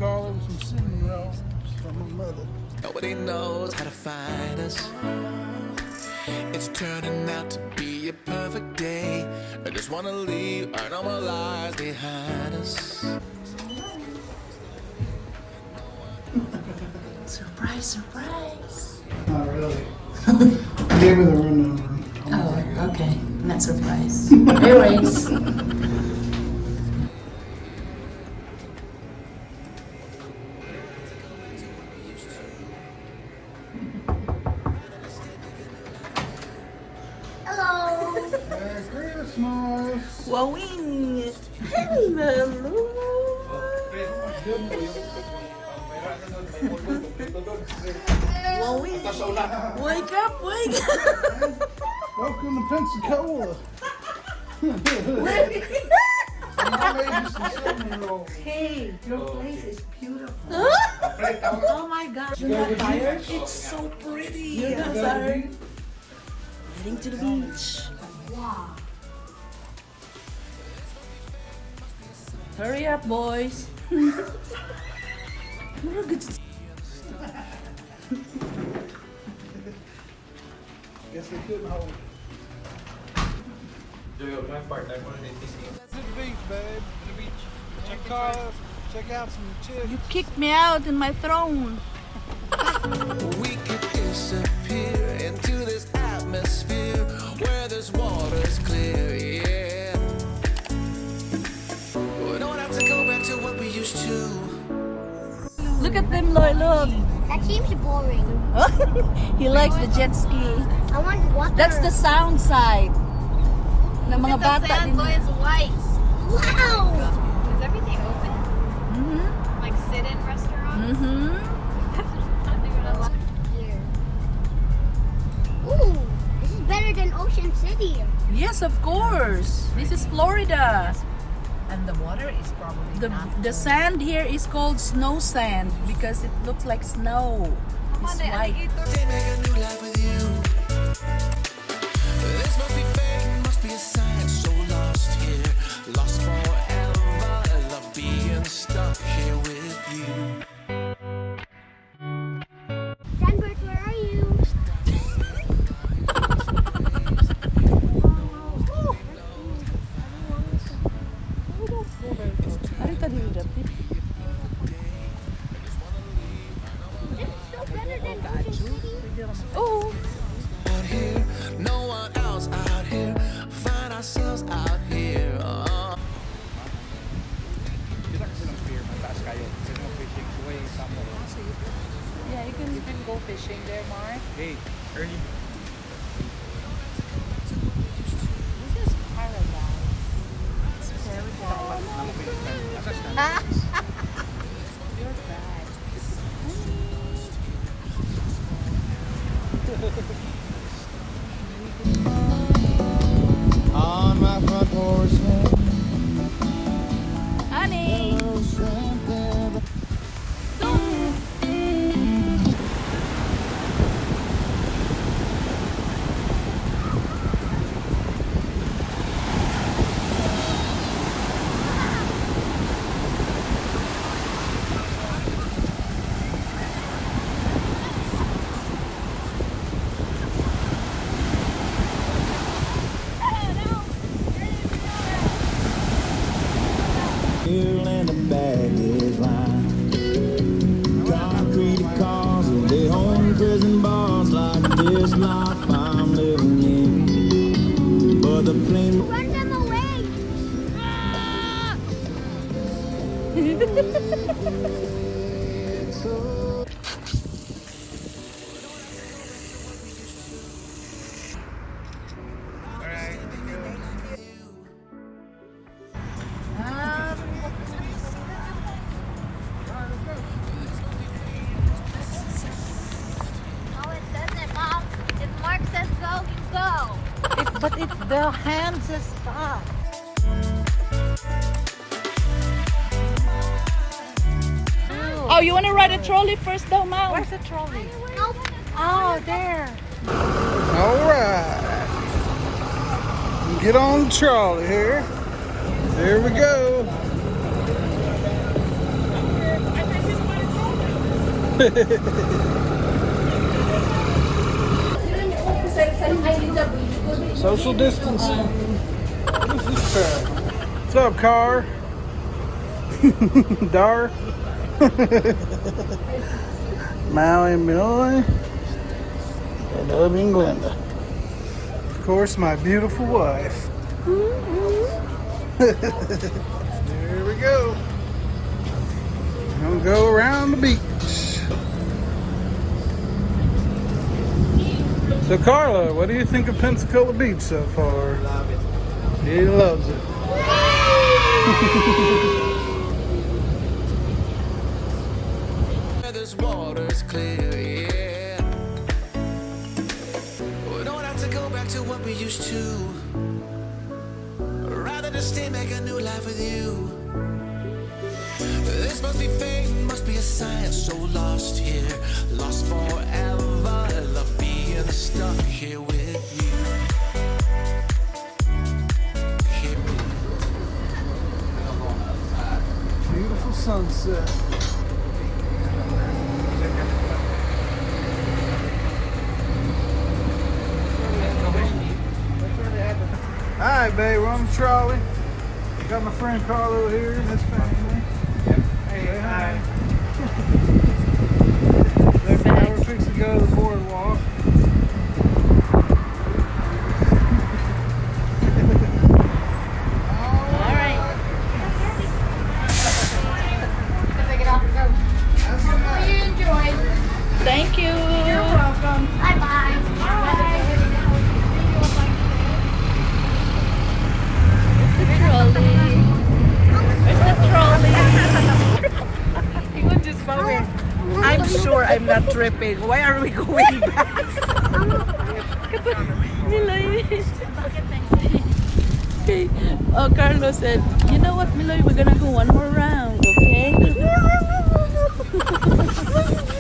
Pensacola with some cinnamon rolls from my mother. Nobody knows how to find us. It's turning out to be a perfect day. I just wanna leave our normal lives behind us. Surprise, surprise. Not really. I gave her the room number. Oh, okay. Not surprise. Anyways. Hello. Merry Christmas. Wowing. Hello. Wowing. Wake up, wake up. Welcome to Pensacola. I made you some cinnamon rolls. Hey, your place is beautiful. Oh my gosh. You're not tired? It's so pretty. You're not tired? Heading to the beach. Wow. Hurry up, boys. Guess they couldn't hold it. To the beach, babe. To the beach. Check out some chicks. You kicked me out in my throne. We could disappear into this atmosphere where this water's clear, yeah. We don't have to go back to what we used to. Look at them, Loy, look. That seems boring. He likes the jet ski. I want water. That's the sound side. Ng mga bata din. is white. Wow. Is everything open? Mhm. Like sit-in restaurants? Mhm. Here. Ooh, this is better than Ocean City. Yes, of course. This is Florida. And the water is probably The sand here is called snow sand because it looks like snow. It's white. They make a new life with you. This must be fate, must be a sign. So lost here, lost forever. Love being stuck here with you. Sandbird, where are you? This is so better than Ocean City. Oh, Out here, no one else out here. Find ourselves out here. Kita kasi ng pier, mataas kayo. Kasi ng fishing way, somewhere. yeah, you can go fishing there, Mark. Hey, early. This is paradise. It's paradise. You're bad. On my front porch, Honey. And the baggage line. Concrete cars and they own prison bars like this life I'm living in. But the plane Run them away. No, it doesn't, Mom. If Mark says go, you go. But if the hand says stop. Oh, you want to ride a trolley first though, Mom? Where's the trolley? Nope. Oh, there. All right. Get on the trolley here. There we go. Social distancing. Who's this car? What's up, car? Dar? Maui and Millie. And Obi and Glenda. Of course, my beautiful wife. There we go. I'm gonna go around the beach. So Carla, what do you think of Pensacola Beach so far? Love it. He loves it. This water's clear, yeah. We don't have to go back to what we used to. Rather than stay, make a new life with you. This must be fate, must be a sign. So lost here, lost forever. Love being stuck here with you. Beautiful sunset. Hi, babe. We're on the trolley. Got my friend Carlo here and his family. Hey, hi. Now we're fixing to go to the boardwalk. Thank you. You're welcome. Bye-bye. Trolley. Where's the trolley? You can just follow me. I'm sure I'm not tripping. Why are we going back? Okay. Oh, Carlos said, you know what, Miloy, we're gonna go one more round, okay?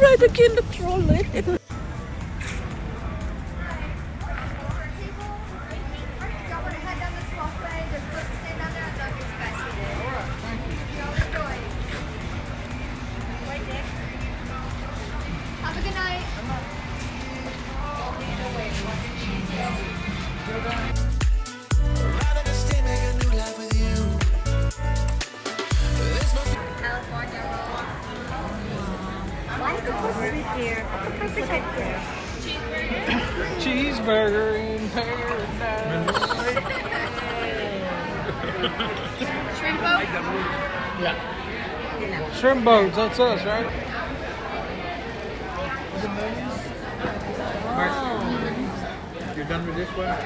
Right again, the trolley. Have a good night. Rather than stay, make a new life with you. This must be California roll. Why is it so sweet here? What's the head here? Cheeseburger in paradise. Shrimp boat? Shrimp boats, that's us, right? You're done with this one?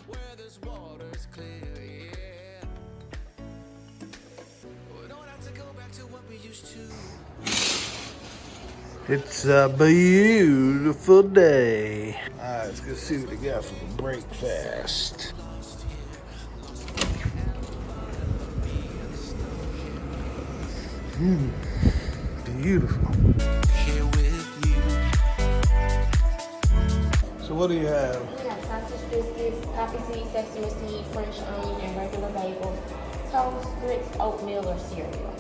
where this water's clear, yeah. We don't have to go back to what we used to. It's a beautiful day. Alright, let's go see what they got for the breakfast. Beautiful. Here with you. So what do you have? We got sausage biscuits, poppy seed, sesame seed, French onion, and regular bagels, toast, grits, oatmeal, or cereal.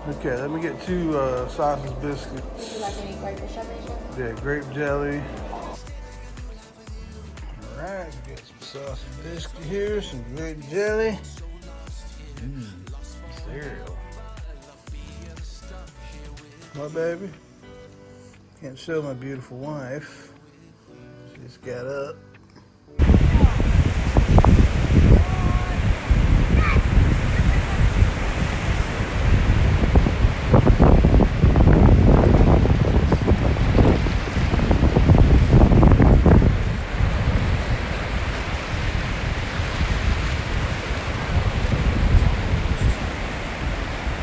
Okay, let me get 2 sausage Would biscuits. you like any grape or Chardonnay? Yeah, grape jelly. Alright, we got some sausage biscuit here, some grape jelly. Cereal. What, baby? Can't show my beautiful wife. She just got up.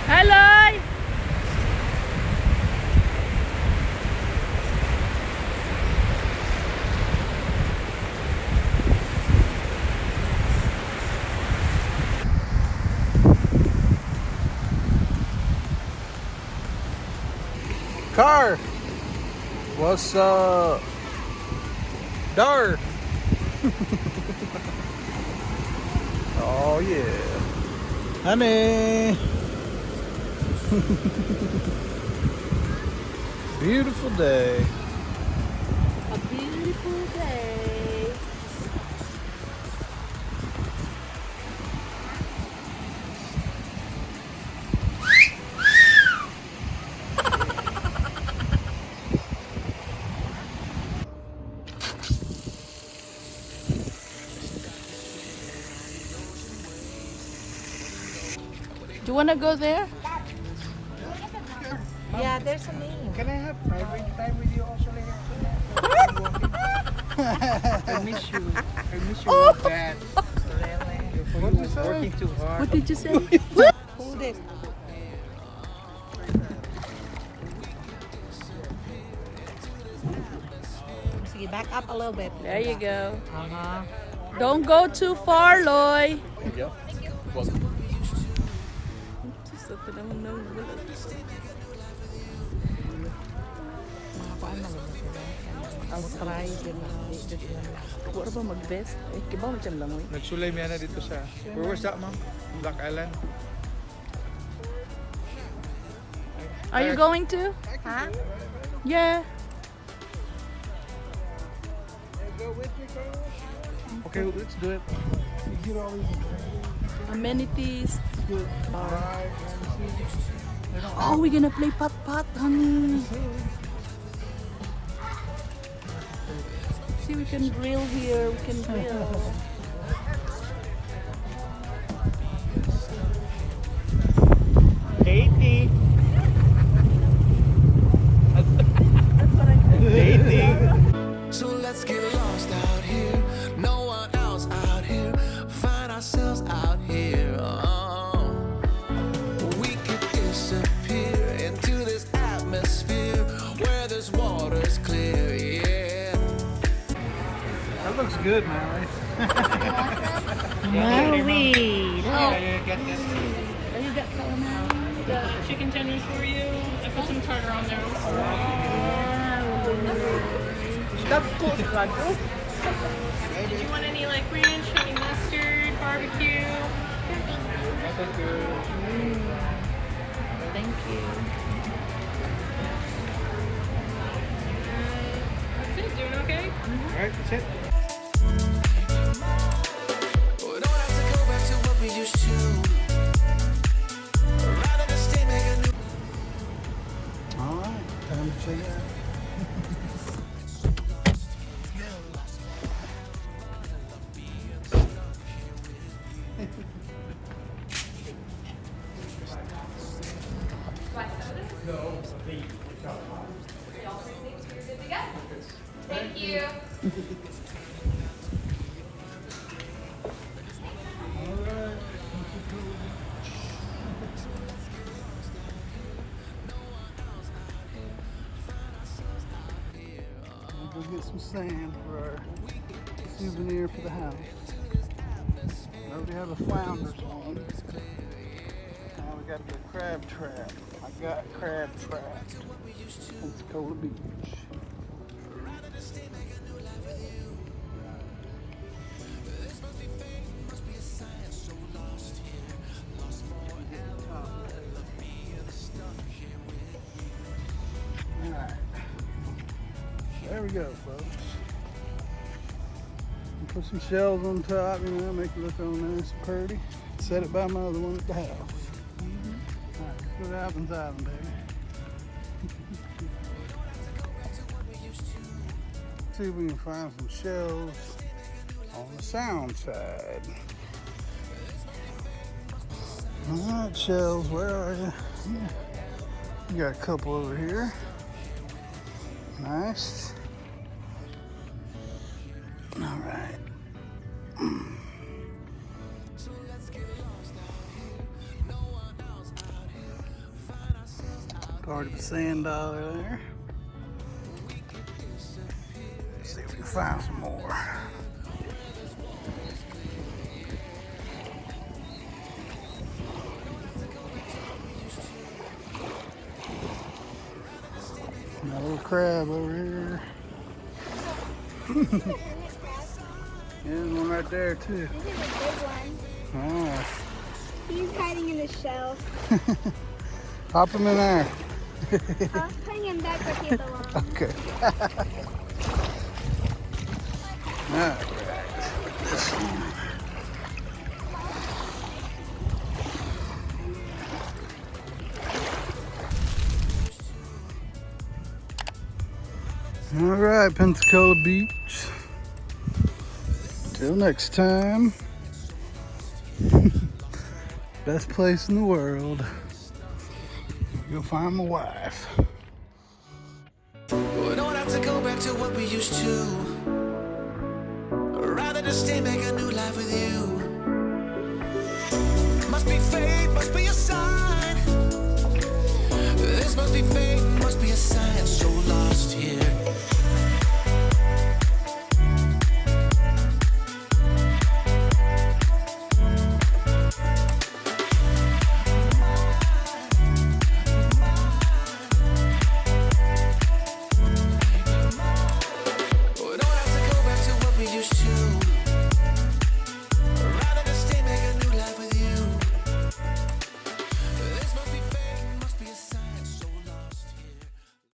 Hello. Car. What's up? Dar. Oh yeah. Honey. Beautiful day. A beautiful day. Do you want to go there? Yeah, there's a name. Can I have private time with you also later? I miss you. I miss you so bad. What did you say? Working too hard. What did you say? Hold it. Sige, back up a little bit. There you go. Uh-huh. Don't go too far, Loy. There you go. I'll try din. Wala ba mag-vest? Eh, kiba mo dyan lang, oy. Nagsulay miya na dito sa... Where was that, ma'am? Black Island? Are you going to? Huh? Yeah. Okay, let's do it. Amenities. Oh, we're gonna play pat-pat, honey. See, we can grill here. We can grill. Dating. Dating. So let's get lost out here. No one else out here. Find ourselves out here. Oh. We could disappear into this atmosphere where this water's clear. Yeah. That looks good, man. Maui. Yeah, get this. You got calamari. The chicken tenders for you. I put some tartar on there. Did you want any like ranch, honey mustard, barbecue? Thank you. That's it. Doing okay? Alright, that's it. We don't have to go back to what we used to. Rather than stay, make a new. All right, time to check it out. Thank you. We'll go get some sand for our souvenir for the house. We already have a flounders one. Now we got the crab trap. I got crab trapped. Pensacola Beach. Alright. There we go, folks. Put some shells on top, you know, make it look all nice and pretty. Set it by my other one at the house. Alright, let's go to Alvin's Island, baby. See if we can find some shells on the sound side. Alright, shells, where are you? Yeah. You got a couple over here. Nice. All right. Part of the sand dollar there. Let's see if we can find some more. crab over here. There's one right there too. This is a big one. Oh. He's hiding in the shell. Pop him in there. I'll bring him back where he belongs. Okay. Alright. Alright, Pensacola Beach. Till next time. Best place in the world. Go find my wife. We don't have to go back to what we used to. Rather than stay, make a new life with you. Must be fate, must be a sign. This must be fate.